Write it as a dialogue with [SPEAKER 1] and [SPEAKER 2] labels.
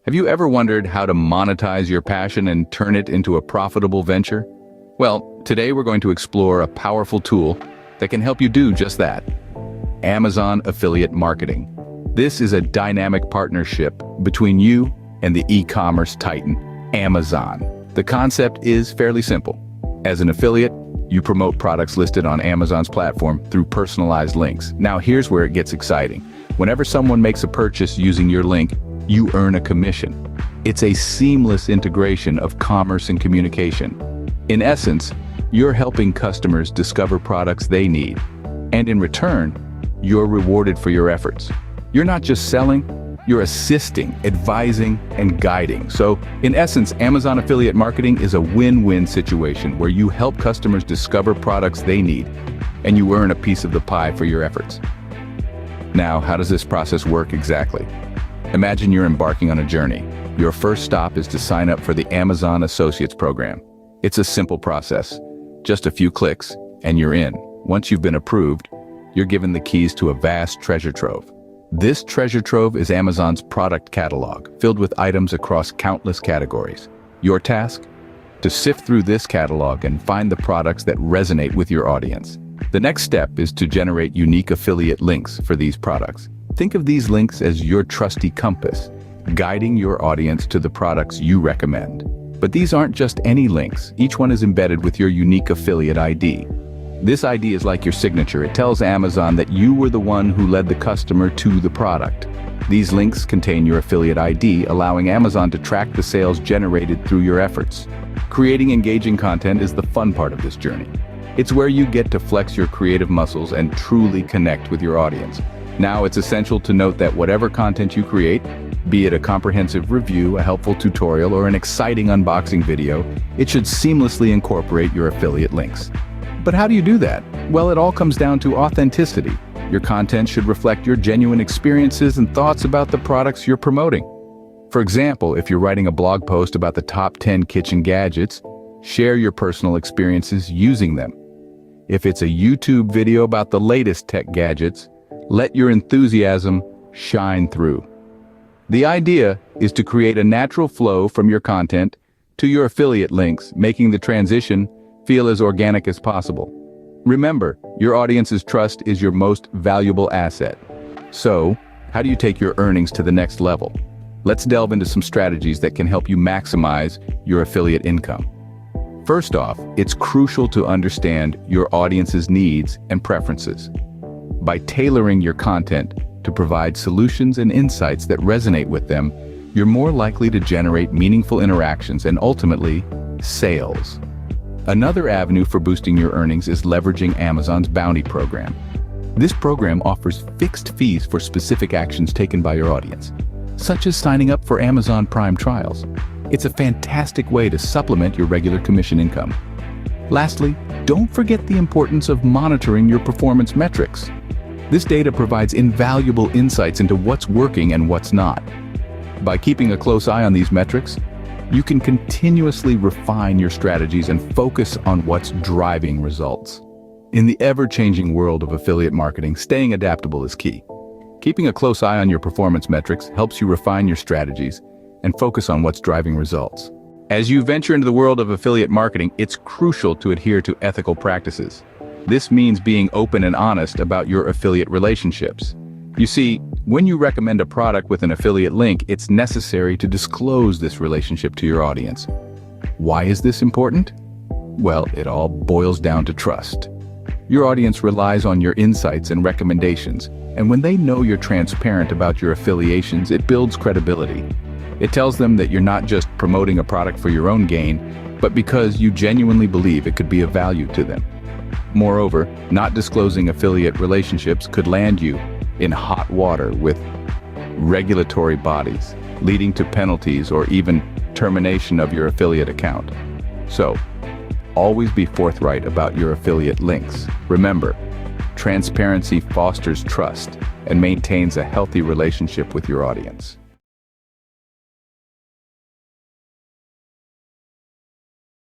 [SPEAKER 1] Have you ever wondered how to monetize your passion and turn it into a profitable venture? Well, today we're going to explore a powerful tool that can help you do just that. Amazon affiliate marketing. This is a dynamic partnership between you and the e-commerce titan, Amazon. The concept is fairly simple. As an affiliate, you promote products listed on Amazon's platform through personalized links. Now here's where it gets exciting. Whenever someone makes a purchase using your link, you earn a commission. It's a seamless integration of commerce and communication. In essence, you're helping customers discover products they need, and in return, you're rewarded for your efforts. You're not just selling, you're assisting, advising, and guiding. So, in essence, Amazon affiliate marketing is a win-win situation where you help customers discover products they need, and you earn a piece of the pie for your efforts. Now, how does this process work exactly? Imagine you're embarking on a journey. Your first stop is to sign up for the Amazon Associates program. It's a simple process. Just a few clicks, and you're in. Once you've been approved, you're given the keys to a vast treasure trove. This treasure trove is Amazon's product catalog, filled with items across countless categories. Your task? To sift through this catalog and find the products that resonate with your audience. The next step is to generate unique affiliate links for these products. Think of these links as your trusty compass, guiding your audience to the products you recommend. But these aren't just any links. Each one is embedded with your unique affiliate ID. This ID is like your signature. It tells Amazon that you were the one who led the customer to the product. These links contain your affiliate ID, allowing Amazon to track the sales generated through your efforts. Creating engaging content is the fun part of this journey. It's where you get to flex your creative muscles and truly connect with your audience. Now, it's essential to note that whatever content you create, be it a comprehensive review, a helpful tutorial, or an exciting unboxing video, it should seamlessly incorporate your affiliate links. But how do you do that? Well, it all comes down to authenticity. Your content should reflect your genuine experiences and thoughts about the products you're promoting. For example, if you're writing a blog post about the top 10 kitchen gadgets, share your personal experiences using them. If it's a YouTube video about the latest tech gadgets, let your enthusiasm shine through. The idea is to create a natural flow from your content to your affiliate links, making the transition feel as organic as possible. Remember, your audience's trust is your most valuable asset. So, how do you take your earnings to the next level? Let's delve into some strategies that can help you maximize your affiliate income. First off, it's crucial to understand your audience's needs and preferences. By tailoring your content to provide solutions and insights that resonate with them, you're more likely to generate meaningful interactions and ultimately, sales. Another avenue for boosting your earnings is leveraging Amazon's bounty program. This program offers fixed fees for specific actions taken by your audience, such as signing up for Amazon Prime trials. It's a fantastic way to supplement your regular commission income. Lastly, don't forget the importance of monitoring your performance metrics. This data provides invaluable insights into what's working and what's not. By keeping a close eye on these metrics, you can continuously refine your strategies and focus on what's driving results. In the ever-changing world of affiliate marketing, staying adaptable is key. Keeping a close eye on your performance metrics helps you refine your strategies and focus on what's driving results. As you venture into the world of affiliate marketing, it's crucial to adhere to ethical practices. This means being open and honest about your affiliate relationships. You see, when you recommend a product with an affiliate link, it's necessary to disclose this relationship to your audience. Why is this important? Well, it all boils down to trust. Your audience relies on your insights and recommendations, and when they know you're transparent about your affiliations, it builds credibility. It tells them that you're not just promoting a product for your own gain, but because you genuinely believe it could be of value to them. Moreover, not disclosing affiliate relationships could land you in hot water with regulatory bodies, leading to penalties or even termination of your affiliate account. So, always be forthright about your affiliate links. Remember, transparency fosters trust and maintains a healthy relationship with your audience.